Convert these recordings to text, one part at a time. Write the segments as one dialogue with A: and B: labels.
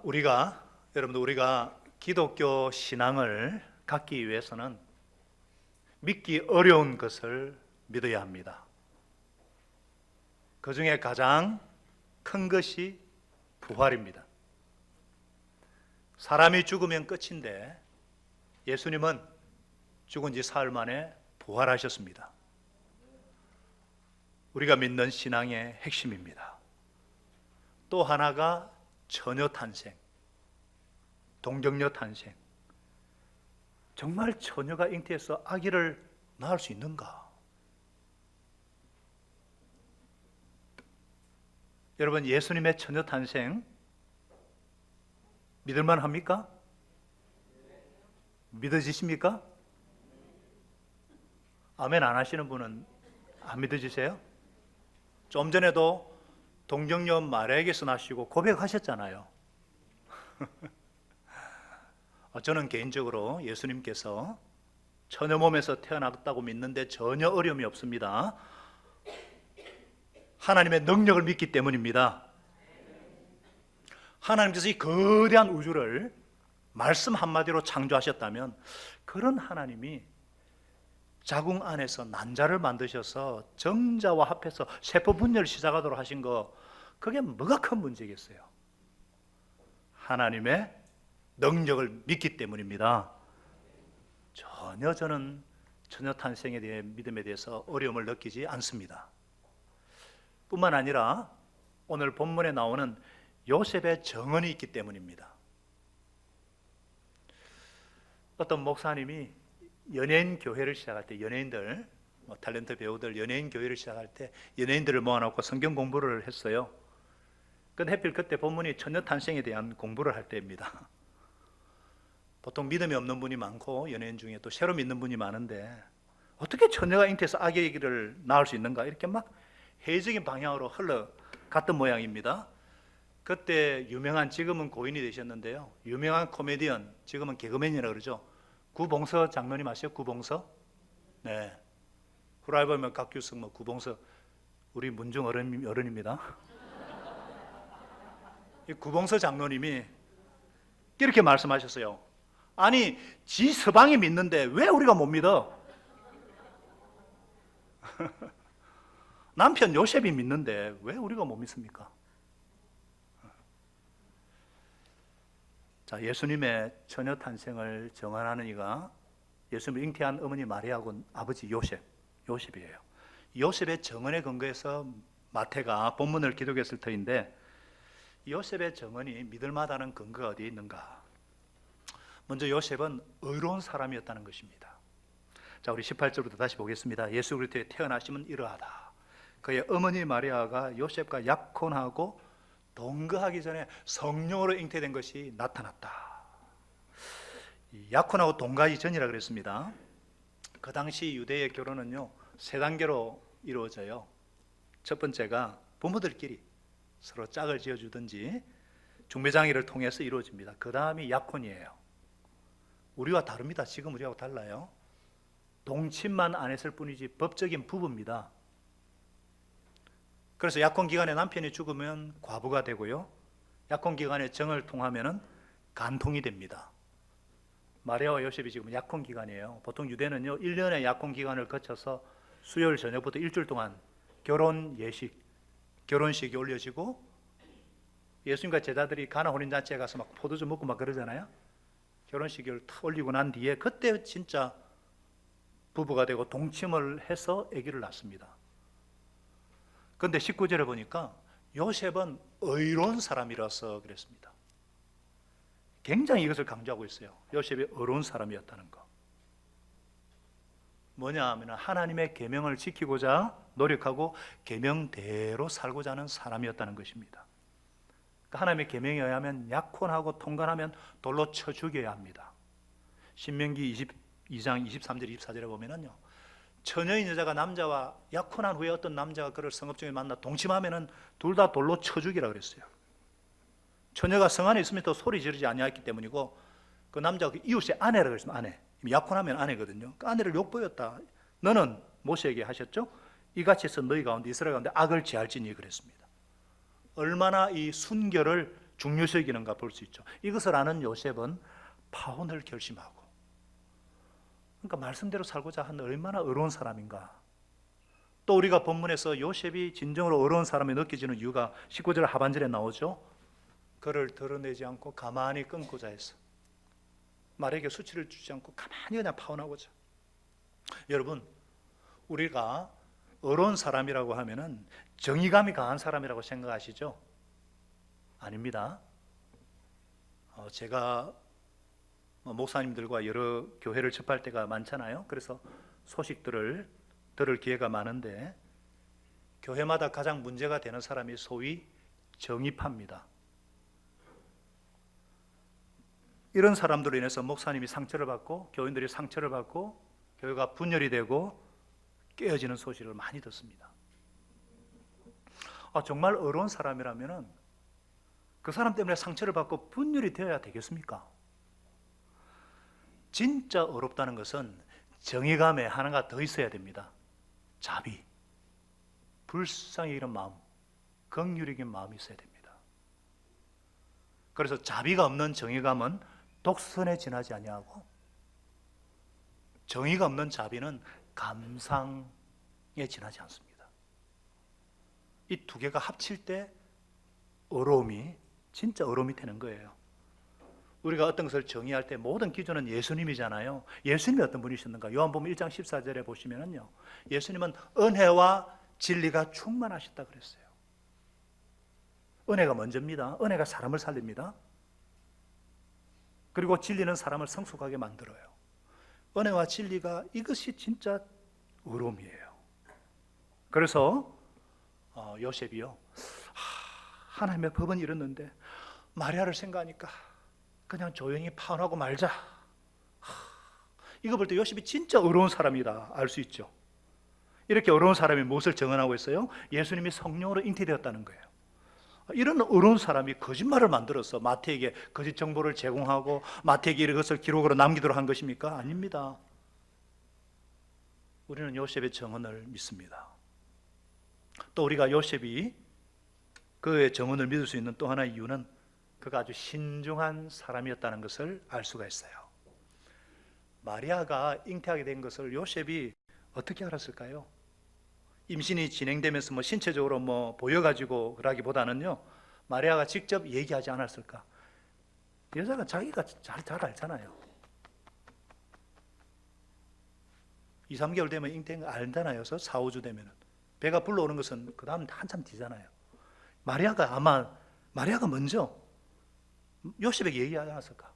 A: 우리가 기독교 신앙을 갖기 위해서는 믿기 어려운 것을 믿어야 합니다. 그 중에 가장 큰 것이 부활입니다. 사람이 죽으면 끝인데 예수님은 죽은 지 사흘 만에 부활하셨습니다. 우리가 믿는 신앙의 핵심입니다. 또 하나가 처녀 탄생, 동정녀 탄생. 정말 처녀가 잉태해서 아기를 낳을 수 있는가? 여러분, 예수님의 처녀 탄생 믿을만 합니까? 믿어지십니까? 아멘 안 하시는 분은 안 믿어지세요? 좀 전에도 동정녀 마리아에게서 나시고 고백하셨잖아요. 저는 개인적으로 예수님께서 처녀 몸에서 태어났다고 믿는데 전혀 어려움이 없습니다. 하나님의 능력을 믿기 때문입니다. 하나님께서 이 거대한 우주를 말씀 한마디로 창조하셨다면 그런 하나님이 자궁 안에서 난자를 만드셔서 정자와 합해서 세포 분열을 시작하도록 하신 거, 그게 뭐가 큰 문제겠어요? 하나님의 능력을 믿기 때문입니다. 전혀 저는 처녀 탄생에 대해 믿음에 대해서 어려움을 느끼지 않습니다. 뿐만 아니라 오늘 본문에 나오는 요셉의 정언이 있기 때문입니다. 어떤 목사님이 연예인 교회를 시작할 때, 연예인들, 탤런트 배우들 연예인 교회를 시작할 때 연예인들을 모아놓고 성경 공부를 했어요. 근데 하필 그때 본문이 처녀 탄생에 대한 공부를 할 때입니다. 보통 믿음이 없는 분이 많고 연예인 중에 또 새로 믿는 분이 많은데 어떻게 처녀가 잉태해서 아기를 낳을 수 있는가, 이렇게 막 회의적인 방향으로 흘러갔던 모양입니다. 그때 유명한, 지금은 고인이 되셨는데요, 유명한 코미디언, 지금은 개그맨이라고 그러죠, 구봉서 장로님 아세요? 구봉서? 네. 후라이버면 각규성, 구봉서, 우리 문중 어른입니다. 이 구봉서 장로님이 이렇게 말씀하셨어요. 아니, 지 서방이 믿는데 왜 우리가 못 믿어? 남편 요셉이 믿는데 왜 우리가 못 믿습니까? 자, 예수님의 처녀 탄생을 정언하는 이가 예수님을 잉태한 어머니 마리아하고 아버지 요셉이에요. 요셉의 정언에 근거해서 마태가 본문을 기록했을 터인데, 요셉의 정언이 믿을 만한 근거가 어디에 있는가? 먼저 요셉은 의로운 사람이었다는 것입니다. 자, 우리 18절부터 다시 보겠습니다. 예수 그리스도의 태어나심은 이러하다. 그의 어머니 마리아가 요셉과 약혼하고 동거하기 전에 성령으로 잉태된 것이 나타났다. 약혼하고 동거하기 전이라 그랬습니다. 그 당시 유대의 결혼은요, 세 단계로 이루어져요. 첫 번째가 부모들끼리 서로 짝을 지어주든지 중매장이를 통해서 이루어집니다. 그 다음이 약혼이에요. 우리와 다릅니다. 지금 우리하고 달라요. 동침만 안 했을 뿐이지 법적인 부부입니다. 그래서 약혼 기간에 남편이 죽으면 과부가 되고요, 약혼 기간에 정을 통하면 간통이 됩니다. 마리아와 요셉이 지금 약혼 기간이에요. 보통 유대는요, 1년의 약혼 기간을 거쳐서 수요일 저녁부터 일주일 동안 결혼식이 올려지고, 예수님과 제자들이 가나 혼인잔치에 가서 막 포도주 먹고 막 그러잖아요. 결혼식을 탁 올리고 난 뒤에 그때 진짜 부부가 되고 동침을 해서 아기를 낳습니다. 그런데 19절에 보니까 요셉은 의로운 사람이라서 그랬습니다. 굉장히 이것을 강조하고 있어요. 요셉이 의로운 사람이었다는 거. 뭐냐 하면 하나님의 계명을 지키고자 노력하고 계명대로 살고자 하는 사람이었다는 것입니다. 하나님의 계명에 의하면 약혼하고 통관하면 돌로 쳐 죽여야 합니다. 신명기 22장 23절 24절에 보면은요, 처녀인 여자가 남자와 약혼한 후에 어떤 남자가 그를 성업 중에 만나 동침하면은 둘 다 돌로 쳐 죽이라 그랬어요. 처녀가 성 안에 있으면 또 소리 지르지 아니했기 때문이고, 그 남자가 그 이웃의 아내라 그랬습니다. 아내, 약혼하면 아내거든요. 그 아내를 욕보였다. 너는 모세에게 하셨죠? 이같이 해서 너희 가운데 이스라엘 가운데 악을 지할지니 그랬습니다. 얼마나 이 순결을 중요시 여기는가 볼 수 있죠. 이것을 아는 요셉은 파혼을 결심하고, 그러니까 말씀대로 살고자 하는 얼마나 어려운 사람인가. 또 우리가 본문에서 요셉이 진정으로 어려운 사람이 느껴지는 이유가 19절 하반절에 나오죠. 그를 드러내지 않고 가만히 끊고자 해서, 말에게 수치를 주지 않고 가만히 그냥 파혼하고자. 여러분, 우리가 어려운 사람이라고 하면은 정의감이 강한 사람이라고 생각하시죠? 아닙니다. 제가 목사님들과 여러 교회를 접할 때가 많잖아요. 그래서 소식들을 들을 기회가 많은데, 교회마다 가장 문제가 되는 사람이 소위 정의파입니다. 이런 사람들로 인해서 목사님이 상처를 받고 교인들이 상처를 받고 교회가 분열이 되고 깨어지는 소식을 많이 듣습니다. 정말 어려운 사람이라면 그 사람 때문에 상처를 받고 분열이 되어야 되겠습니까? 진짜 어렵다는 것은 정의감에 하나가 더 있어야 됩니다. 자비, 불쌍히 여기는 마음, 긍휼히 여기는 마음이 있어야 됩니다. 그래서 자비가 없는 정의감은 독선에 지나지 아니하고, 정의가 없는 자비는 감상에 지나지 않습니다. 이 두 개가 합칠 때 어려움이, 진짜 어려움이 되는 거예요. 우리가 어떤 것을 정의할 때 모든 기준은 예수님이잖아요. 예수님이 어떤 분이셨는가? 요한복음 1장 14절에 보시면은요, 예수님은 은혜와 진리가 충만하셨다 그랬어요. 은혜가 먼저입니다. 은혜가 사람을 살립니다. 그리고 진리는 사람을 성숙하게 만들어요. 은혜와 진리가, 이것이 진짜 어려움이에요. 그래서 요셉이요, 하나님의 법은 이랬는데 마리아를 생각하니까 그냥 조용히 파혼하고 말자. 이거 볼 때 요셉이 진짜 어려운 사람이다 알 수 있죠. 이렇게 어려운 사람이 무엇을 증언하고 있어요? 예수님이 성령으로 잉태되었다는 거예요. 이런 어려운 사람이 거짓말을 만들어서 마태에게 거짓 정보를 제공하고 마태에게 이것을 기록으로 남기도록 한 것입니까? 아닙니다. 우리는 요셉의 증언을 믿습니다. 또 우리가 요셉이 그의 증언을 믿을 수 있는 또 하나의 이유는 그가 아주 신중한 사람이었다는 것을 알 수가 있어요. 마리아가 잉태하게 된 것을 요셉이 어떻게 알았을까요? 임신이 진행되면서 신체적으로 보여가지고 그러기보다는요, 마리아가 직접 얘기하지 않았을까? 여자가 자기가 잘 알잖아요. 2, 3개월 되면 잉태인 거 알잖아요. 그래서 4, 5주 되면 배가 불러오는 것은 그 다음 한참 뒤잖아요. 마리아가 먼저 요셉에게 얘기하지 않았을까?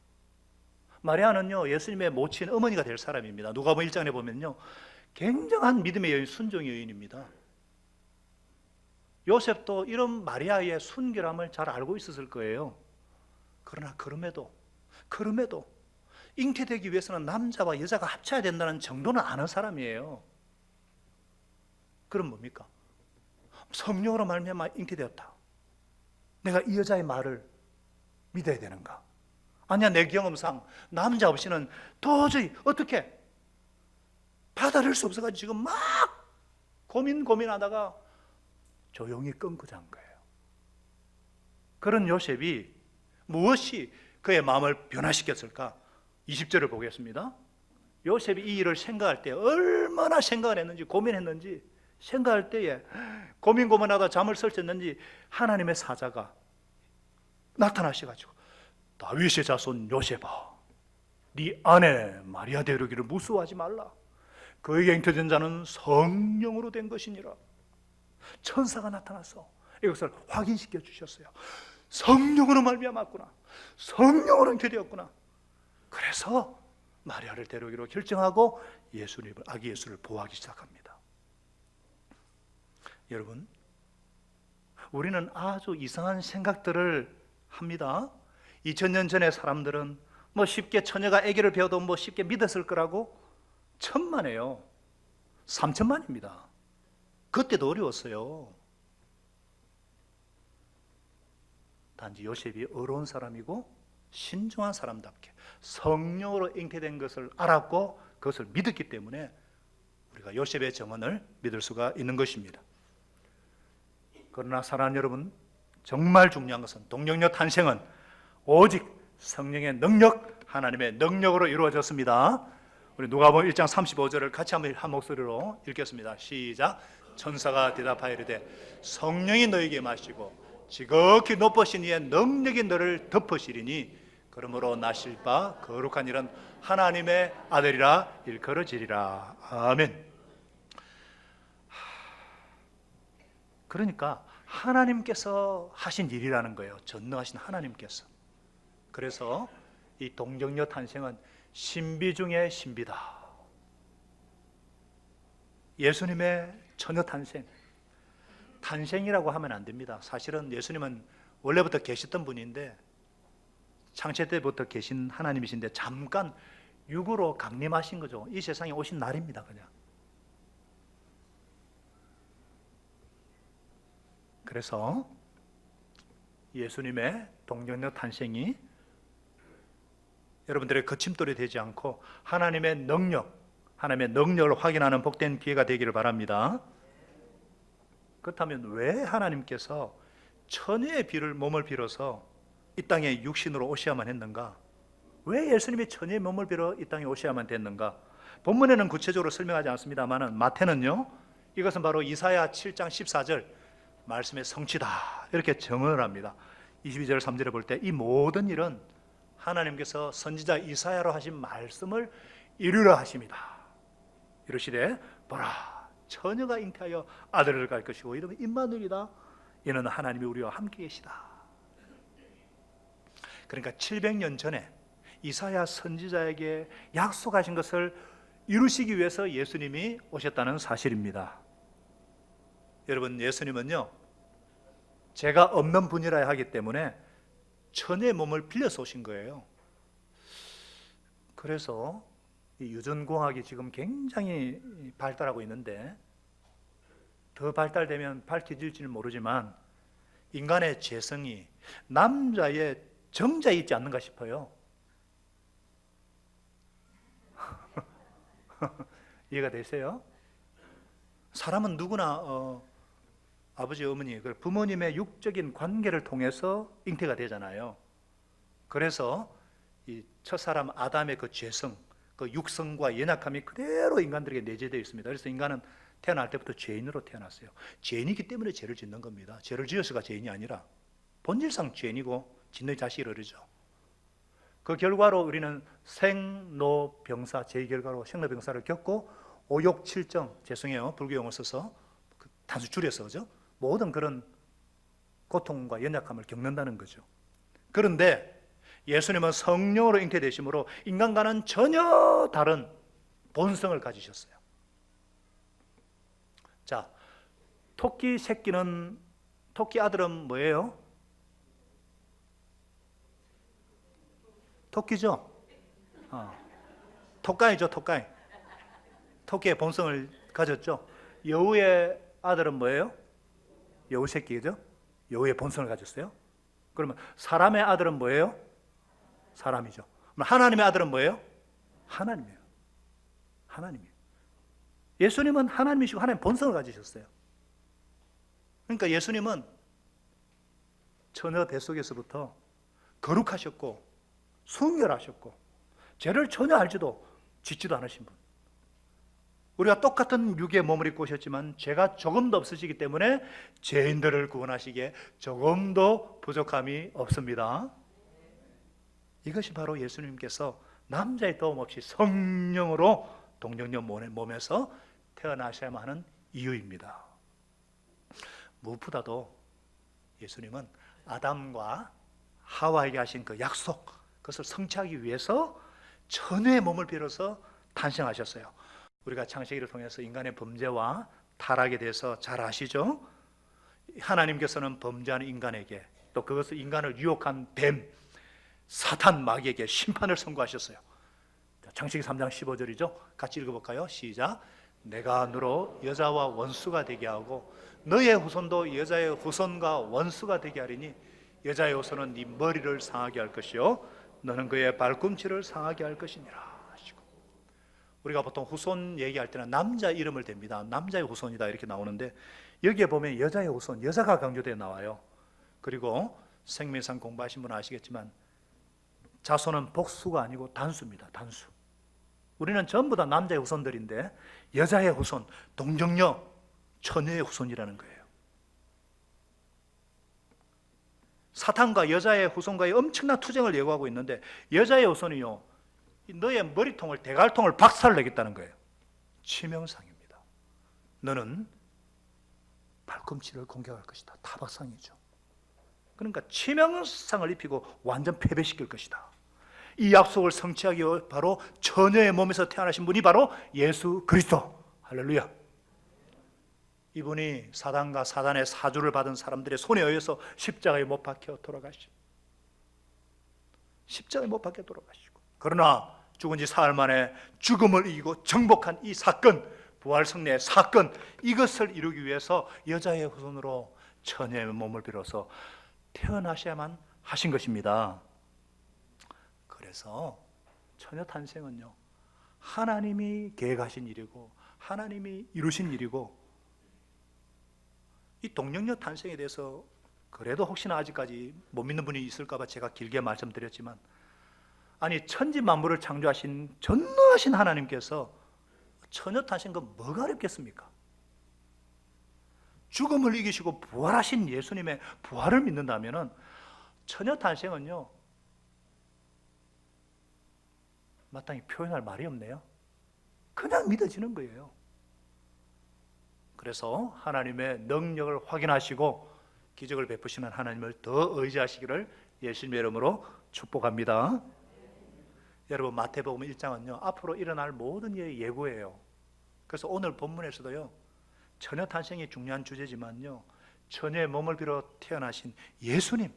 A: 마리아는요, 예수님의 모친 어머니가 될 사람입니다. 누가복음 1장에 보면요, 굉장한 믿음의 여인, 순종의 여인입니다. 요셉도 이런 마리아의 순결함을 잘 알고 있었을 거예요. 그러나 그럼에도 잉태되기 위해서는 남자와 여자가 합쳐야 된다는 정도는 아는 사람이에요. 그럼 뭡니까? 성령으로 말미암아 잉태되었다. 내가 이 여자의 말을 믿어야 되는가? 아니야, 내 경험상 남자 없이는 도저히 어떻게 받아들일 수 없어가지고 지금 막 고민하다가 조용히 끊고 잔 거예요. 그런 요셉이 무엇이 그의 마음을 변화시켰을까? 20절을 보겠습니다. 요셉이 이 일을 생각할 때 얼마나 생각을 했는지, 고민했는지, 생각할 때에 고민하다 잠을 설쳤는지 하나님의 사자가 나타나셔가지고, 다윗의 자손 요셉아, 네 아내 마리아 데려오기를 무수하지 말라. 그에게 잉태된 자는 성령으로 된 것이니라. 천사가 나타나서 이것을 확인시켜 주셨어요. 성령으로 말미암았구나. 성령으로 잉태되었구나. 그래서 마리아를 데려오기로 결정하고 아기 예수를 보호하기 시작합니다. 여러분, 우리는 아주 이상한 생각들을 합니다. 2000년 전의 사람들은 쉽게 처녀가 아기를 배워도 쉽게 믿었을 거라고 천만에요. 3천만입니다. 그때도 어려웠어요. 단지 요셉이 어려운 사람이고 신중한 사람답게 성령으로 잉태된 것을 알았고 그것을 믿었기 때문에 우리가 요셉의 증언을 믿을 수가 있는 것입니다. 그러나 사랑하는 여러분, 정말 중요한 것은 동정녀 탄생은 오직 성령의 능력, 하나님의 능력으로 이루어졌습니다. 우리 누가복음 1장 35절을 같이 한번 한 목소리로 읽겠습니다. 시작. 천사가 대답하여 이르되 성령이 너에게 마시고 지극히 높으신 이의 능력이 너를 덮으시리니 그러므로 나실 바 거룩한 일은 하나님의 아들이라 일컬어지리라. 아멘. 그러니까 하나님께서 하신 일이라는 거예요. 전능하신 하나님께서. 그래서 이 동정녀 탄생은 신비 중의 신비다. 예수님의 처녀 탄생, 탄생이라고 하면 안 됩니다. 사실은 예수님은 원래부터 계셨던 분인데 창세 때부터 계신 하나님이신데 잠깐 육으로 강림하신 거죠. 이 세상에 오신 날입니다. 그냥. 그래서 예수님의 동정녀 탄생이 여러분들의 거침돌이 되지 않고 하나님의 능력을 확인하는 복된 기회가 되기를 바랍니다. 그렇다면 왜 하나님께서 처녀의 몸을 빌어서 이 땅에 육신으로 오셔야만 했는가? 왜 예수님이 처녀의 몸을 빌어 이 땅에 오셔야만 됐는가? 본문에는 구체적으로 설명하지 않습니다만 마태는요, 이것은 바로 이사야 7장 14절 말씀의 성취다 이렇게 정언을 합니다. 22절 3절에 볼 때 이 모든 일은 하나님께서 선지자 이사야로 하신 말씀을 이루려 하십니다. 이르시되 보라 처녀가 잉태하여 아들을 갖을 것이고 이름은 임마누엘이다. 이는 하나님이 우리와 함께 계시다. 그러니까 700년 전에 이사야 선지자에게 약속하신 것을 이루시기 위해서 예수님이 오셨다는 사실입니다. 여러분, 예수님은요 죄가 없는 분이라야 하기 때문에 처녀의 몸을 빌려서 오신 거예요. 그래서 이 유전공학이 지금 굉장히 발달하고 있는데 더 발달되면 밝혀질지는 모르지만 인간의 죄성이 남자의 정자에 있지 않는가 싶어요. 이해가 되세요? 사람은 누구나 아버지, 어머니, 부모님의 육적인 관계를 통해서 잉태가 되잖아요. 그래서 이 첫사람 아담의 그 죄성, 그 육성과 연약함이 그대로 인간들에게 내재되어 있습니다. 그래서 인간은 태어날 때부터 죄인으로 태어났어요. 죄인이기 때문에 죄를 짓는 겁니다. 죄를 지어서가 죄인이 아니라 본질상 죄인이고 짓는 자식이 어르죠. 그 결과로 우리는 생로병사, 죄의 결과로 생로병사를 겪고 오욕칠정, 죄송해요, 불교 용어 써서 단수 줄여서, 그죠? 모든 그런 고통과 연약함을 겪는다는 거죠. 그런데 예수님은 성령으로 잉태되심으로 인간과는 전혀 다른 본성을 가지셨어요. 자, 토끼 아들은 뭐예요? 토끼죠? 토끼죠, 토끼. 토끼의 본성을 가졌죠. 여우의 아들은 뭐예요? 여우 새끼죠? 여우의 본성을 가졌어요. 그러면 사람의 아들은 뭐예요? 사람이죠. 그럼 하나님의 아들은 뭐예요? 하나님이에요. 하나님이에요. 예수님은 하나님이시고 하나님 본성을 가지셨어요. 그러니까 예수님은 처녀 뱃속에서부터 거룩하셨고 순결하셨고 죄를 전혀 알지도 짓지도 않으신 분. 우리가 똑같은 육의 몸을 입고 오셨지만 죄가 조금도 없으시기 때문에 죄인들을 구원하시기에 조금도 부족함이 없습니다. 이것이 바로 예수님께서 남자의 도움 없이 성령으로 동정녀 몸에서 태어나셔야만 하는 이유입니다. 무엇보다도 예수님은 아담과 하와에게 하신 그 약속, 그것을 성취하기 위해서 처녀의 몸을 빌어서 탄생하셨어요. 우리가 창세기를 통해서 인간의 범죄와 타락에 대해서 잘 아시죠? 하나님께서는 범죄하는 인간에게, 또 그것을 인간을 유혹한 뱀, 사탄 마귀에게 심판을 선고하셨어요. 창세기 3장 15절이죠. 같이 읽어볼까요? 시작. 내가 너로 여자와 원수가 되게 하고 너의 후손도 여자의 후손과 원수가 되게 하리니 여자의 후손은 네 머리를 상하게 할 것이요 너는 그의 발꿈치를 상하게 할 것이니라 하시고, 우리가 보통 후손 얘기할 때는 남자 이름을 댑니다. 남자의 후손이다 이렇게 나오는데 여기에 보면 여자의 후손, 여자가 강조되어 나와요. 그리고 생명상 공부하신 분은 아시겠지만 자손은 복수가 아니고 단수입니다. 단수. 우리는 전부 다 남자의 후손들인데 여자의 후손, 동정녀, 처녀의 후손이라는 거예요. 사탄과 여자의 후손과의 엄청난 투쟁을 예고하고 있는데 여자의 후손이요, 너의 머리통을, 대갈통을 박살내겠다는 거예요. 치명상입니다. 너는 발꿈치를 공격할 것이다. 타박상이죠. 그러니까 치명상을 입히고 완전 패배시킬 것이다. 이 약속을 성취하기 위해 바로 처녀의 몸에서 태어나신 분이 바로 예수 그리스도. 할렐루야. 이분이 사단과 사단의 사주를 받은 사람들의 손에 의해서 십자가에 못 박혀 돌아가시고, 십자가에 못 박혀 돌아가시고, 그러나 죽은 지 사흘 만에 죽음을 이기고 정복한 이 사건, 부활 승리의 사건, 이것을 이루기 위해서 여자의 후손으로 처녀의 몸을 빌어서 태어나셔야만 하신 것입니다. 그래서 처녀 탄생은요, 하나님이 계획하신 일이고 하나님이 이루신 일이고, 이 동정녀 탄생에 대해서 그래도 혹시나 아직까지 못 믿는 분이 있을까 봐 제가 길게 말씀드렸지만, 아니 천지 만물을 창조하신 전능하신 하나님께서 처녀 탄생과 뭐가 어렵겠습니까? 죽음을 이기시고 부활하신 예수님의 부활을 믿는다면 처녀 탄생은요, 마땅히 표현할 말이 없네요. 그냥 믿어지는 거예요. 그래서 하나님의 능력을 확인하시고 기적을 베푸시는 하나님을 더 의지하시기를 예수님의 이름으로 축복합니다. 여러분, 마태복음 1장은요 앞으로 일어날 모든 일의 예고예요. 그래서 오늘 본문에서도요, 처녀 탄생이 중요한 주제지만요, 처녀의 몸을 빌어 태어나신 예수님,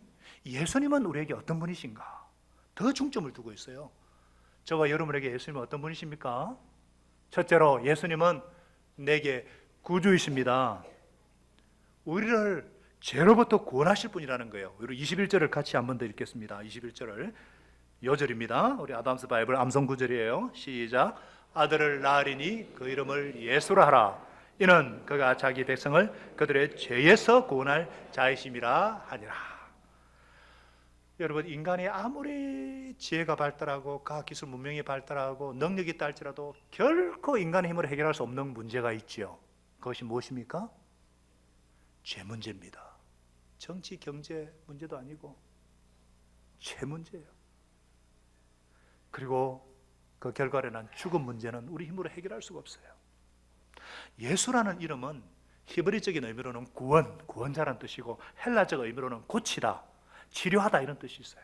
A: 예수님은 우리에게 어떤 분이신가 더 중점을 두고 있어요. 저와 여러분에게 예수님은 어떤 분이십니까? 첫째로 예수님은 내게 구주이십니다. 우리를 죄로부터 구원하실 분이라는 거예요. 우리 21절을 같이 한 번 더 읽겠습니다. 21절을 요절입니다. 우리 아담스 바이블 암송 구절이에요. 시작. 아들을 낳으리니 그 이름을 예수라 하라. 이는 그가 자기 백성을 그들의 죄에서 구원할 자이심이라 하니라. 여러분, 인간이 아무리 지혜가 발달하고 과학기술 문명이 발달하고 능력이 있다 할지라도 결코 인간의 힘으로 해결할 수 없는 문제가 있지요. 그것이 무엇입니까? 죄 문제입니다. 정치, 경제 문제도 아니고 죄 문제예요. 그리고 그 결과로 난 죽음 문제는 우리 힘으로 해결할 수가 없어요. 예수라는 이름은 히브리적인 의미로는 구원, 구원자라는 뜻이고 헬라적 의미로는 고치다, 치료하다 이런 뜻이 있어요.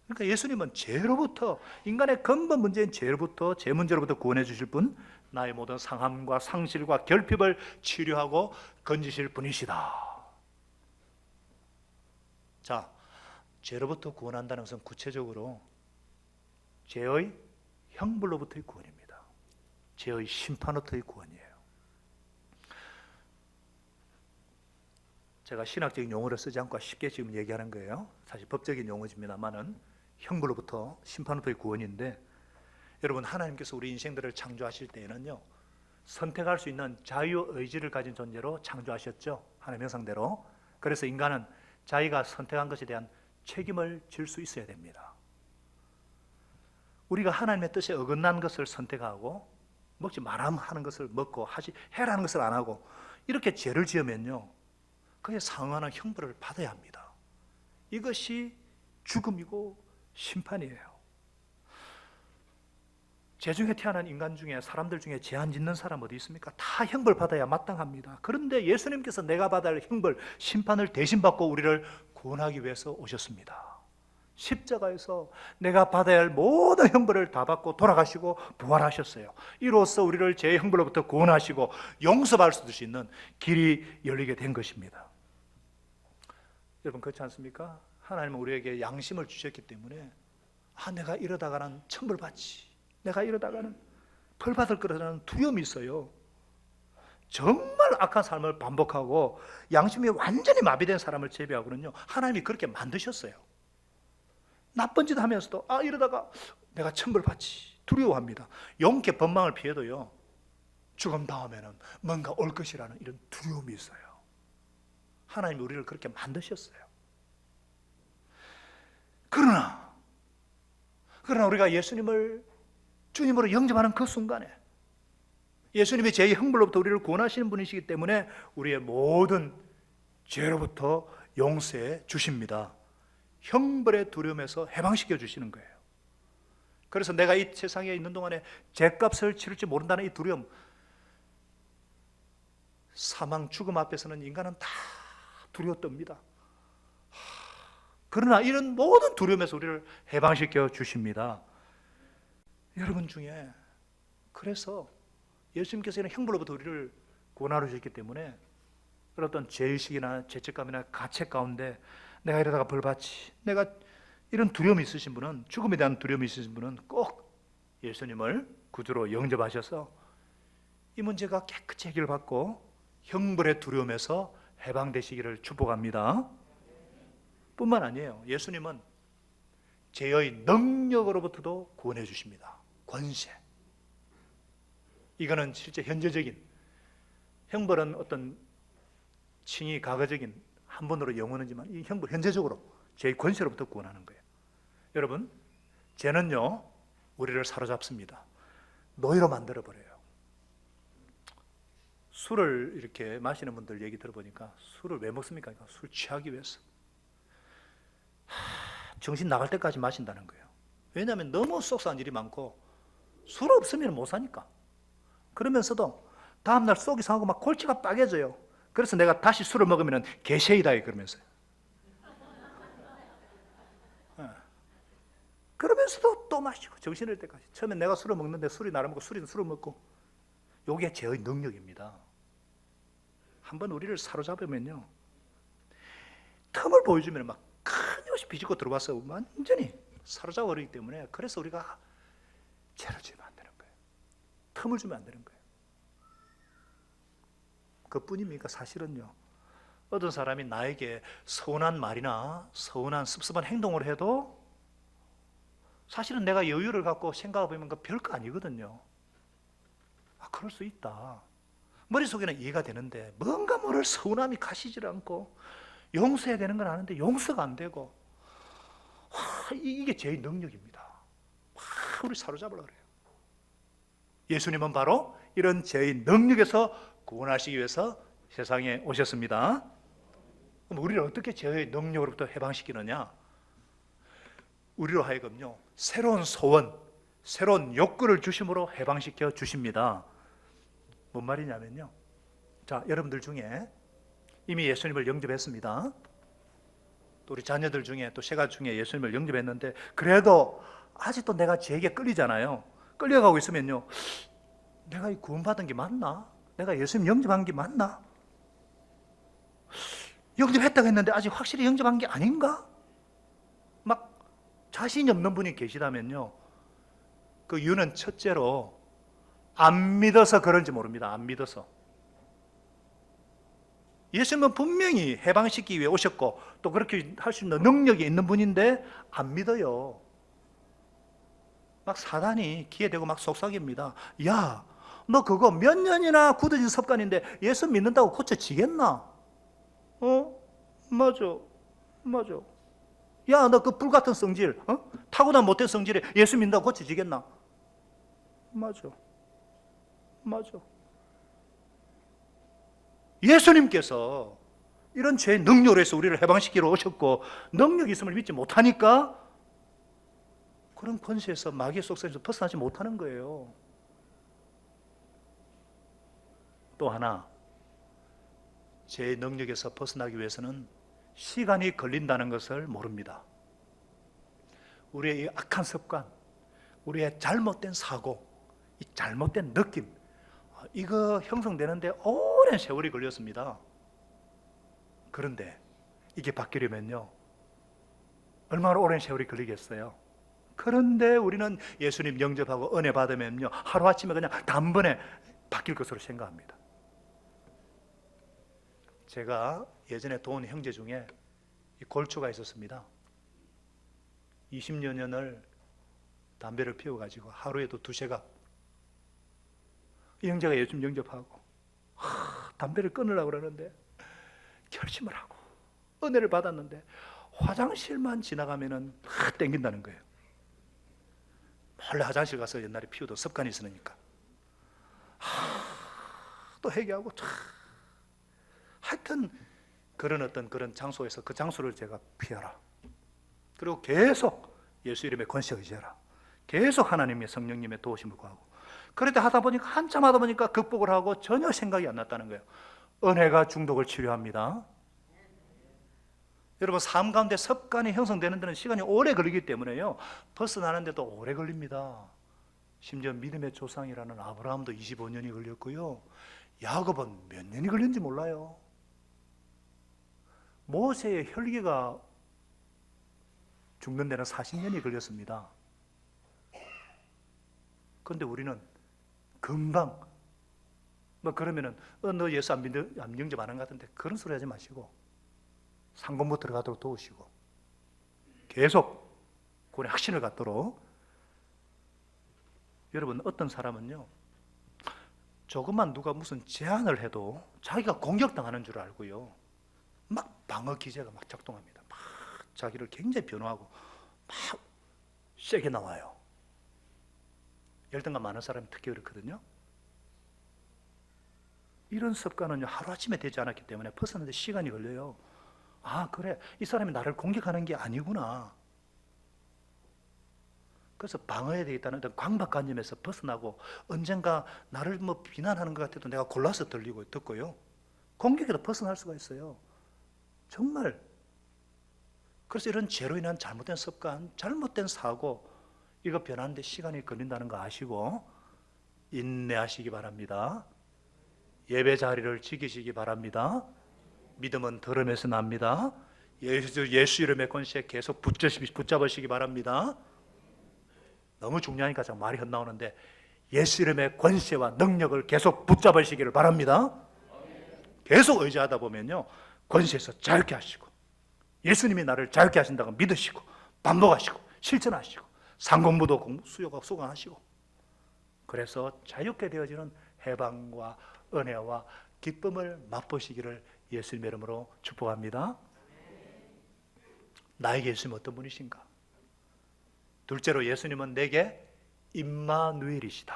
A: 그러니까 예수님은 죄로부터, 인간의 근본 문제인 죄로부터, 죄 문제로부터 구원해 주실 분, 나의 모든 상함과 상실과 결핍을 치료하고 건지실 분이시다. 자, 죄로부터 구원한다는 것은 구체적으로 죄의 형벌로부터의 구원입니다. 죄의 심판으로부터의 구원이에요. 제가 신학적인 용어를 쓰지 않고 쉽게 지금 얘기하는 거예요. 사실 법적인 용어입니다만은 형벌로부터 심판으로부터의 구원인데, 여러분, 하나님께서 우리 인생들을 창조하실 때에는요, 선택할 수 있는 자유의지를 가진 존재로 창조하셨죠. 하나님의 형상대로. 그래서 인간은 자기가 선택한 것에 대한 책임을 질 수 있어야 됩니다. 우리가 하나님의 뜻에 어긋난 것을 선택하고 먹지 말아야 하는 것을 먹고 해라는 것을 안 하고 이렇게 죄를 지으면요, 그에 상응하는 형벌을 받아야 합니다. 이것이 죽음이고 심판이에요. 죄 중에 태어난 인간 중에, 사람들 중에 죄 안 짓는 사람 어디 있습니까? 다 형벌 받아야 마땅합니다. 그런데 예수님께서 내가 받아야 할 형벌, 심판을 대신 받고 우리를 구원하기 위해서 오셨습니다. 십자가에서 내가 받아야 할 모든 형벌을 다 받고 돌아가시고 부활하셨어요. 이로써 우리를 죄의 형벌로부터 구원하시고 용서받을 수 있는 길이 열리게 된 것입니다. 여러분, 그렇지 않습니까? 하나님은 우리에게 양심을 주셨기 때문에 내가 이러다가는 천벌 받지, 내가 이러다가는 벌 받을 거라는 두려움이 있어요. 정말 악한 삶을 반복하고 양심이 완전히 마비된 사람을 제외하고는요, 하나님이 그렇게 만드셨어요. 나쁜 짓 하면서도 이러다가 내가 천벌 받지 두려워합니다. 용케 법망을 피해도요, 죽음 다음에는 뭔가 올 것이라는 이런 두려움이 있어요. 하나님이 우리를 그렇게 만드셨어요. 그러나 우리가 예수님을 주님으로 영접하는 그 순간에 예수님이 죄의 형벌로부터 우리를 구원하시는 분이시기 때문에 우리의 모든 죄로부터 용서해 주십니다. 형벌의 두려움에서 해방시켜 주시는 거예요. 그래서 내가 이 세상에 있는 동안에 죄값을 치를지 모른다는 이 두려움, 사망, 죽음 앞에서는 인간은 다 두려워 떱니다. 그러나 이런 모든 두려움에서 우리를 해방시켜 주십니다. 여러분 중에 그래서 예수님께서 이런 형벌로부터 우리를 구원하러 주셨기 때문에 어떤 죄의식이나 죄책감이나 가책 가운데 내가 이러다가 벌 받지, 내가 이런 두려움이 있으신 분은, 죽음에 대한 두려움이 있으신 분은 꼭 예수님을 구주로 영접하셔서 이 문제가 깨끗이 해결받고 형벌의 두려움에서 해방되시기를 축복합니다. 뿐만 아니에요. 예수님은 죄의 능력으로부터도 구원해 주십니다. 권세. 이거는 실제 현재적인, 형벌은 어떤 칭의 과거적인 한 번으로 영원하지만 이 형벌 현재적으로 죄의 권세로부터 구원하는 거예요. 여러분, 죄는요 우리를 사로잡습니다. 노예로 만들어버려요. 술을 이렇게 마시는 분들 얘기 들어보니까 술을 왜 먹습니까? 술 취하기 위해서. 정신 나갈 때까지 마신다는 거예요. 왜냐하면 너무 속상한 일이 많고 술 없으면 못 사니까. 그러면서도 다음날 속이 상하고 막 골치가 빠개져요. 그래서 내가 다시 술을 먹으면 개쉐이다 그러면서요. 그러면서도 또 마시고 정신을 때까지. 처음엔 내가 술을 먹는데 술이 나를 먹고 술이 술을 먹고. 이게 죄의 능력입니다. 한번 우리를 사로잡으면요 틈을 보여주면 막 끊임없이 비집고 들어와서 완전히 사로잡아 버리기 때문에, 그래서 우리가 죄를 지으면 안 되는 거예요. 틈을 주면 안 되는 거예요. 그뿐입니까? 사실은요 어떤 사람이 나에게 서운한 말이나 서운한 습습한 행동을 해도 사실은 내가 여유를 갖고 생각해보면 그 별거 아니거든요. 그럴 수 있다. 머릿속에는 이해가 되는데 뭔가 모를 서운함이 가시질 않고 용서해야 되는 건 아는데 용서가 안 되고, 이게 죄의 능력입니다. 우리 사로잡으려고 그래요. 예수님은 바로 이런 죄의 능력에서 구원하시기 위해서 세상에 오셨습니다. 그럼 우리를 어떻게 죄의 능력으로부터 해방시키느냐? 우리로 하여금요 새로운 소원, 새로운 욕구를 주심으로 해방시켜 주십니다. 뭔 말이냐면요, 자, 여러분들 중에 이미 예수님을 영접했습니다. 또 우리 자녀들 중에 또 세가 중에 예수님을 영접했는데 그래도 아직도 내가 죄에게 끌리잖아요. 끌려가고 있으면요 내가 이 구원받은 게 맞나? 내가 예수님 영접한 게 맞나? 영접했다고 했는데 아직 확실히 영접한 게 아닌가? 막 자신이 없는 분이 계시다면요 그 이유는 첫째로 안 믿어서 그런지 모릅니다. 안 믿어서. 예수님은 분명히 해방시키기 위해 오셨고 또 그렇게 할 수 있는 능력이 있는 분인데 안 믿어요. 막 사단이 기에 대고 막 속삭입니다. 야, 너 그거 몇 년이나 굳어진 습관인데 예수 믿는다고 고쳐지겠나? 맞아. 야, 너 그 불같은 성질, 타고난 못된 성질에 예수 믿는다고 고쳐지겠나? 맞아. 예수님께서 이런 죄의 능력으로 해서 우리를 해방시키러 오셨고 능력이 있음을 믿지 못하니까 그런 권세에서 마귀의 속성에서 벗어나지 못하는 거예요. 또 하나, 죄의 능력에서 벗어나기 위해서는 시간이 걸린다는 것을 모릅니다. 우리의 이 악한 습관, 우리의 잘못된 사고, 이 잘못된 느낌, 이거 형성되는데 오랜 세월이 걸렸습니다. 그런데 이게 바뀌려면요 얼마나 오랜 세월이 걸리겠어요? 그런데 우리는 예수님 영접하고 은혜 받으면요 하루아침에 그냥 단번에 바뀔 것으로 생각합니다. 제가 예전에 도운 형제 중에 이 골초가 있었습니다. 20여 년을 담배를 피워가지고 하루에도 2시간. 이 형제가 예수님 영접하고 담배를 끊으려고 그러는데 결심을 하고 은혜를 받았는데 화장실만 지나가면은 땡긴다는 거예요. 몰래 화장실 가서 옛날에 피우던 습관이 있으니까 또 회개하고 하여튼 그런 어떤 그런 장소에서 그 장소를 제가 피하라. 그리고 계속 예수 이름의 권세 의지해라. 계속 하나님의 성령님의 도우심을 구하고. 그런데 하다 보니까 한참 하다 보니까 극복을 하고 전혀 생각이 안 났다는 거예요. 은혜가 중독을 치료합니다. 여러분, 삶 가운데 습관이 형성되는 데는 시간이 오래 걸리기 때문에요, 벗어나는데도 오래 걸립니다. 심지어 믿음의 조상이라는 아브라함도 25년이 걸렸고요, 야곱은 몇 년이 걸렸는지 몰라요. 모세의 혈기가 죽는 데는 40년이 걸렸습니다. 그런데 우리는 금방 그러면은 너 예수 안 영접 안 한 것 같은데, 그런 소리 하지 마시고 상공부 들어가도록 도우시고 계속 구원의 확신을 갖도록. 여러분, 어떤 사람은요, 조금만 누가 무슨 제안을 해도 자기가 공격당하는 줄 알고요, 막 방어 기제가 막 작동합니다. 막 자기를 굉장히 변호하고 막 세게 나와요. 열등감 많은 사람이 특히 그렇거든요. 이런 습관은요, 하루아침에 되지 않았기 때문에 벗어나는데 시간이 걸려요. 아, 그래, 이 사람이 나를 공격하는 게 아니구나. 그래서 방어해야 되겠다는 어떤 강박관념에서 벗어나고, 언젠가 나를 비난하는 것 같아도 내가 골라서 듣고요, 공격에도 벗어날 수가 있어요. 정말. 그래서 이런 죄로 인한 잘못된 습관, 잘못된 사고, 이거 변하는데 시간이 걸린다는 거 아시고 인내하시기 바랍니다. 예배 자리를 지키시기 바랍니다. 믿음은 들음에서 납니다. 예수 이름의 권세에 계속 붙잡으시기 바랍니다. 너무 중요하니까 참 말이 헛나오는데, 예수 이름의 권세와 능력을 계속 붙잡으시기를 바랍니다. 계속 의지하다 보면요, 권세에서 자유케 하시고, 예수님이 나를 자유케 하신다고 믿으시고 반복하시고 실천하시고 상공부도 수강하시고, 그래서 자유케 되어지는 해방과 은혜와 기쁨을 맛보시기를 예수님의 이름으로 축복합니다. 나에게 예수님은 어떤 분이신가? 둘째로, 예수님은 내게 임마누엘이시다.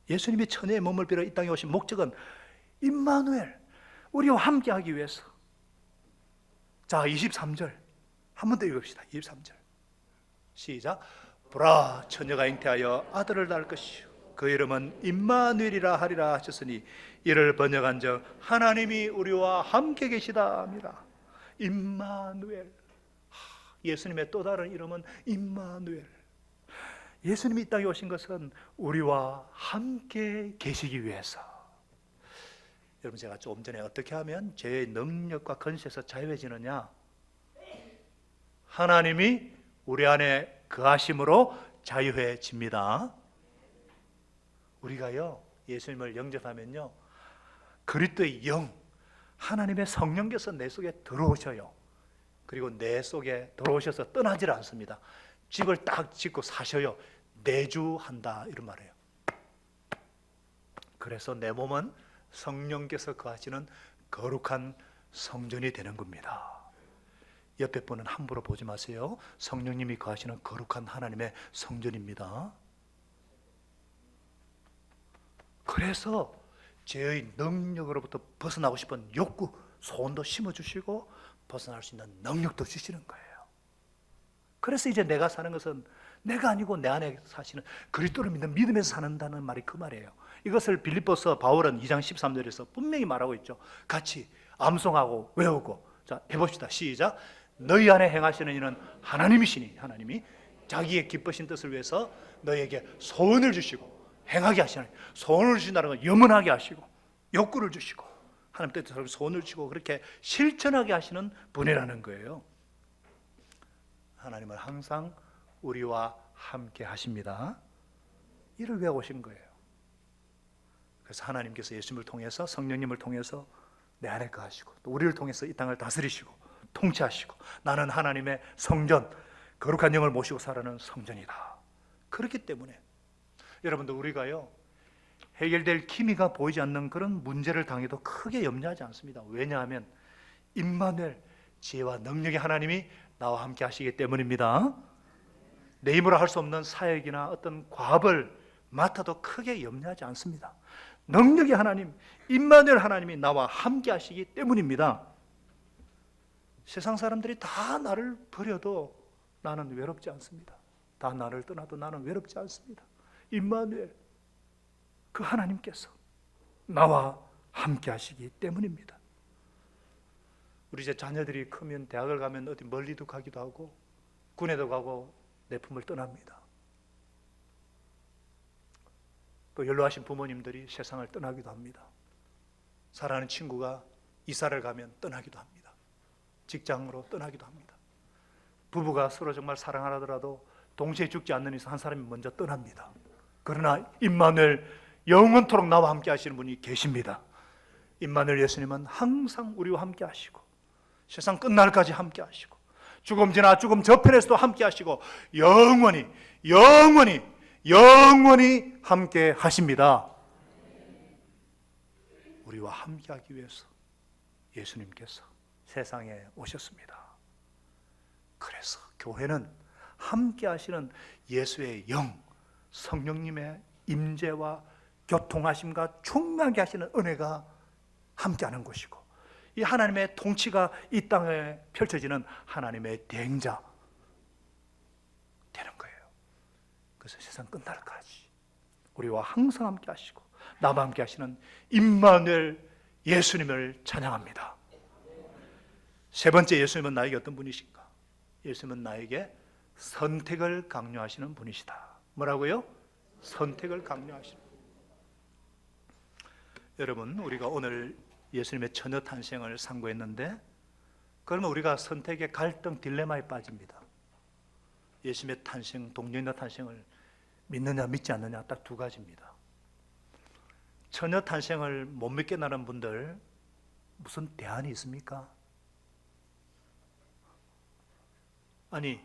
A: 예수님이 천혜의 몸을 빌어 이 땅에 오신 목적은 임마누엘, 우리와 함께하기 위해서. 자, 23절 한 번 더 읽읍시다. 23절 시작. 보라, 처녀가 잉태하여 아들을 낳을 것이요 그 이름은 임마누엘이라 하리라 하셨으니, 이를 번역한즉 하나님이 우리와 함께 계시다 합니다. 임마누엘. 예수님의 또 다른 이름은 임마누엘. 예수님이 이 땅에 오신 것은 우리와 함께 계시기 위해서. 여러분, 제가 조금 전에 어떻게 하면 죄의 능력과 권세에서 자유해지느냐? 하나님이 우리 안에 거하심으로 자유해집니다. 우리가요, 예수님을 영접하면요, 그리스도의 영, 하나님의 성령께서 내 속에 들어오셔요. 그리고 내 속에 들어오셔서 떠나질 않습니다. 집을 딱 짓고 사셔요. 내주한다, 이런 말이에요. 그래서 내 몸은 성령께서 거하시는 거룩한 성전이 되는 겁니다. 옆에 분은 함부로 보지 마세요. 성령님이 거하시는 거룩한 하나님의 성전입니다. 그래서 죄의 능력으로부터 벗어나고 싶은 욕구, 소원도 심어주시고 벗어날 수 있는 능력도 주시는 거예요. 그래서 이제 내가 사는 것은 내가 아니고 내 안에 사시는 그리스도를 믿는 믿음에서 산다는 말이 그 말이에요. 이것을 빌립보서 바울은 2장 13절에서 분명히 말하고 있죠. 같이 암송하고 외우고. 자, 해봅시다. 시작. 너희 안에 행하시는 이는 하나님이시니, 하나님이 자기의 기쁘신 뜻을 위해서 너희에게 소원을 주시고 행하게 하시는, 소원을 주신다는 건 염원하게 하시고 욕구를 주시고 하나님 뜻대로 소원을 주시고 그렇게 실천하게 하시는 분이라는 거예요. 하나님은 항상 우리와 함께 하십니다. 이를 외우신 거예요. 그래서 하나님께서 예수님을 통해서, 성령님을 통해서 내 안에 거하시고 또 우리를 통해서 이 땅을 다스리시고 통치하시고, 나는 하나님의 성전, 거룩한 영을 모시고 살아가는 성전이다. 그렇기 때문에 여러분들, 우리가요, 해결될 기미가 보이지 않는 그런 문제를 당해도 크게 염려하지 않습니다. 왜냐하면 임마누엘, 지혜와 능력의 하나님이 나와 함께 하시기 때문입니다. 내 힘으로 할 수 없는 사역이나 어떤 과업을 맡아도 크게 염려하지 않습니다. 능력의 하나님, 임마누엘 하나님이 나와 함께 하시기 때문입니다. 세상 사람들이 다 나를 버려도 나는 외롭지 않습니다. 다 나를 떠나도 나는 외롭지 않습니다. 임마누엘, 그 하나님께서 나와 함께 하시기 때문입니다. 우리 이제 자녀들이 크면 대학을 가면 어디 멀리도 가기도 하고 군에도 가고 내 품을 떠납니다. 또 연로하신 부모님들이 세상을 떠나기도 합니다. 사랑하는 친구가 이사를 가면 떠나기도 합니다. 직장으로 떠나기도 합니다. 부부가 서로 정말 사랑하더라도 동시에 죽지 않는 이상 한 사람이 먼저 떠납니다. 그러나 임마누엘, 영원토록 나와 함께 하시는 분이 계십니다. 임마누엘 예수님은 항상 우리와 함께 하시고 세상 끝날까지 함께 하시고 죽음 지나 죽음 저편에서도 함께 하시고 영원히 함께 하십니다. 우리와 함께 하기 위해서 예수님께서 세상에 오셨습니다. 그래서 교회는 함께 하시는 예수의 영, 성령님의 임재와 교통하심과 충만하게 하시는 은혜가 함께하는 곳이고, 이 하나님의 통치가 이 땅에 펼쳐지는 하나님의 대행자 되는 거예요. 그래서 세상 끝날까지 우리와 항상 함께 하시고 나와 함께 하시는 임마누엘 예수님을 찬양합니다. 세 번째, 예수님은 나에게 어떤 분이신가? 예수님은 나에게 선택을 강요하시는 분이시다. 뭐라고요? 선택을 강요하시는. 여러분, 우리가 오늘 예수님의 처녀 탄생을 상고했는데, 그러면 우리가 선택의 갈등 딜레마에 빠집니다. 예수님의 탄생, 동정녀 탄생을 믿느냐 믿지 않느냐 딱 두 가지입니다. 처녀 탄생을 못 믿겠다는 분들 무슨 대안이 있습니까? 아니,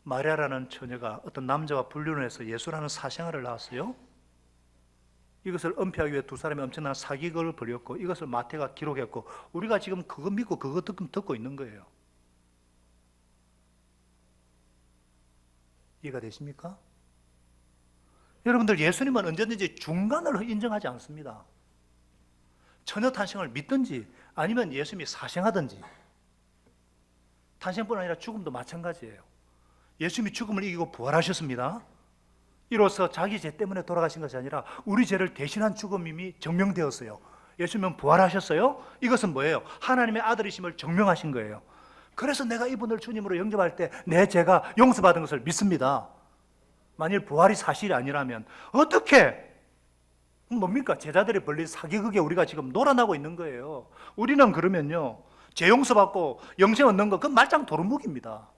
A: 마리아라는 처녀가 어떤 남자와 불륜을 해서 예수라는 사생아를 낳았어요. 이것을 은폐하기 위해 두 사람이 엄청난 사기극을 벌였고, 이것을 마태가 기록했고, 우리가 지금 그거 믿고 그거 듣고 있는 거예요. 이해가 되십니까? 여러분들, 예수님은 언제든지 중간을 인정하지 않습니다. 처녀 탄생을 믿든지 아니면 예수님이 사생하든지, 탄생뿐 아니라 죽음도 마찬가지예요. 예수님이 죽음을 이기고 부활하셨습니다. 이로써 자기 죄 때문에 돌아가신 것이 아니라 우리 죄를 대신한 죽음임이 증명되었어요. 예수님은 부활하셨어요. 이것은 뭐예요? 하나님의 아들이심을 증명하신 거예요. 그래서 내가 이분을 주님으로 영접할 때 내 죄가 용서받은 것을 믿습니다. 만일 부활이 사실이 아니라면 어떻게, 뭡니까? 제자들이 벌린 사기극에 우리가 지금 놀아나고 있는 거예요. 우리는 그러면요, 죄 용서받고 영생 얻는 거, 그건 말짱 도루묵입니다.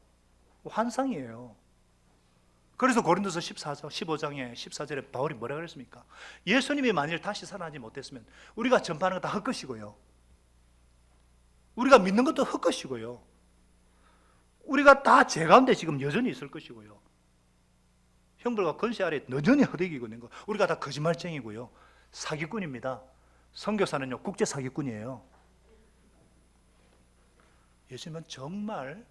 A: 환상이에요. 그래서 고린도서 15장에 14절에 바울이 뭐라 그랬습니까? 예수님이 만일 다시 살아나지 못했으면 우리가 전파하는 거 다 헛것이고요, 우리가 믿는 것도 헛것이고요, 우리가 다 죄 가운데 지금 여전히 있을 것이고요, 형벌과 권세 아래 여전히 허덕이고 있는 거, 우리가 다 거짓말쟁이고요, 사기꾼입니다. 선교사는요, 국제 사기꾼이에요. 예수님은 정말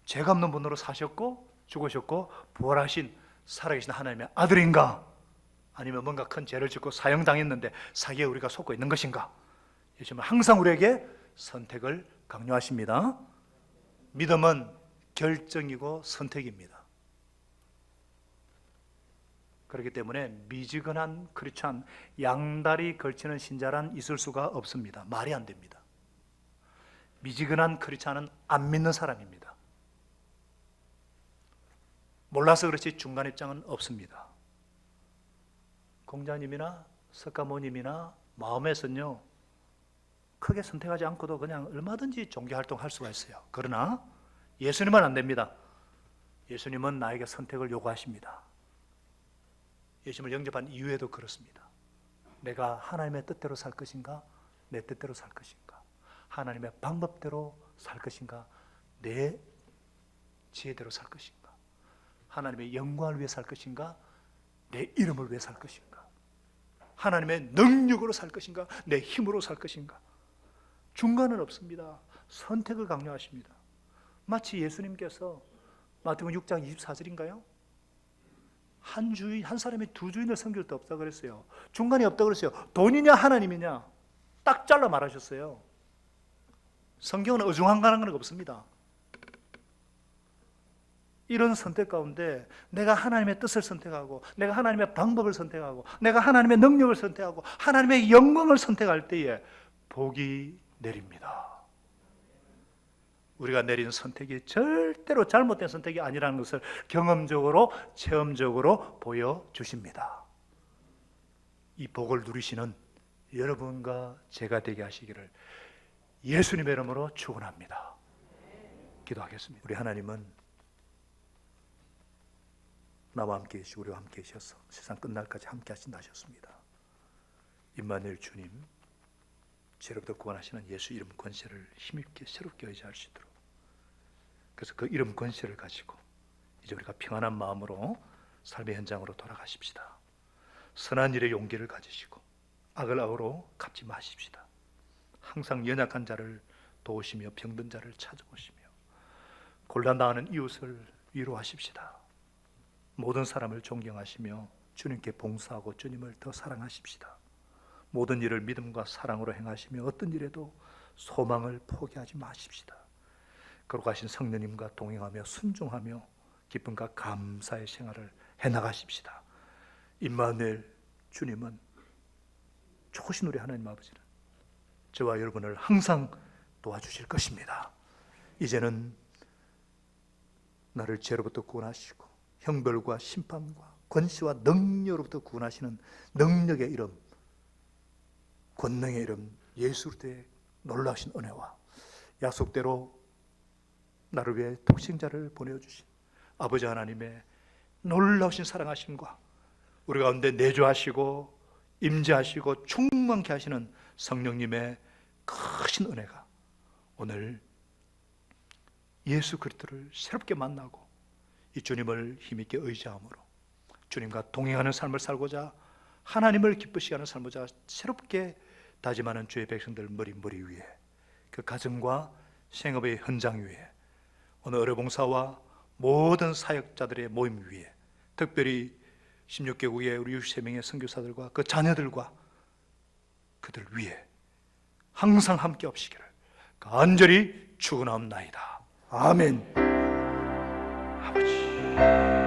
A: 죄가 없는 분으로 사셨고 죽으셨고 부활하신 살아계신 하나님의 아들인가? 아니면 뭔가 큰 죄를 짓고 사형당했는데 사기에 우리가 속고 있는 것인가? 예수님은 항상 우리에게 선택을 강요하십니다. 믿음은 결정이고 선택입니다. 그렇기 때문에 미지근한 크리스찬, 양다리 걸치는 신자란 있을 수가 없습니다. 말이 안 됩니다. 미지근한 크리스찬은 안 믿는 사람입니다. 몰라서 그렇지 중간 입장은 없습니다. 공자님이나 석가모님이나 마음에서는요, 크게 선택하지 않고도 그냥 얼마든지 종교활동할 수가 있어요. 그러나 예수님은 안 됩니다. 예수님은 나에게 선택을 요구하십니다. 예수님을 영접한 이후에도 그렇습니다. 내가 하나님의 뜻대로 살 것인가, 내 뜻대로 살 것인가, 하나님의 방법대로 살 것인가, 내 지혜대로 살 것인가, 하나님의 영광을 위해 살 것인가, 내 이름을 위해 살 것인가, 하나님의 능력으로 살 것인가, 내 힘으로 살 것인가, 중간은 없습니다. 선택을 강요하십니다. 마치 예수님께서 마태복음 6장 24절인가요? 한 주인, 한 사람이 두 주인을 섬길 데 없다 그랬어요. 중간에 없다 그랬어요. 돈이냐 하나님이냐 딱 잘라 말하셨어요. 성경은 어중한간한 건 없습니다. 이런 선택 가운데 내가 하나님의 뜻을 선택하고, 내가 하나님의 방법을 선택하고, 내가 하나님의 능력을 선택하고, 하나님의 영광을 선택할 때에 복이 내립니다. 우리가 내린 선택이 절대로 잘못된 선택이 아니라는 것을 경험적으로, 체험적으로 보여주십니다. 이 복을 누리시는 여러분과 제가 되게 하시기를 예수님의 이름으로 축원합니다. 기도하겠습니다. 우리 하나님은 나와 함께 계시고 우리와 함께 계셔서 세상 끝날까지 함께 하신다 하셨습니다. 임마누엘 주님, 죄로부터 구원하시는 예수 이름 권세를 힘있게 새롭게 의지할 수 있도록, 그래서 그 이름 권세를 가지고 이제 우리가 평안한 마음으로 삶의 현장으로 돌아가십시다. 선한 일의 용기를 가지시고 악을 악으로 갚지 마십시다. 항상 연약한 자를 도우시며 병든 자를 찾아보시며 곤란당하는 이웃을 위로하십시다. 모든 사람을 존경하시며 주님께 봉사하고 주님을 더 사랑하십시다. 모든 일을 믿음과 사랑으로 행하시며 어떤 일에도 소망을 포기하지 마십시다. 거룩하신 성령님과 동행하며 순종하며 기쁨과 감사의 생활을 해나가십시다. 임마누엘 주님은, 좋으신 우리 하나님 아버지는 저와 여러분을 항상 도와주실 것입니다. 이제는 나를 죄로부터 구원하시고 형벌과 심판과 권세와 능력으로부터 구원하시는 능력의 이름, 권능의 이름 예수 그리스도의 놀라우신 은혜와 약속대로 나를 위해 독생자를 보내주신 아버지 하나님의 놀라우신 사랑하심과 우리 가운데 내주하시고 임재하시고 충만케 하시는 성령님의 크신 은혜가 오늘 예수 그리스도를 새롭게 만나고 이 주님을 힘있게 의지함으로 주님과 동행하는 삶을 살고자, 하나님을 기쁘시게 하는 삶을 새롭게 다짐하는 주의 백성들 머리 위에, 그 가정과 생업의 현장 위에, 오늘 의료봉사와 모든 사역자들의 모임 위에, 특별히 16개국의 우리 63명의 선교사들과 그 자녀들과 그들 위에 항상 함께 없시기를 간절히 축원하옵나이다. 아멘. 아버지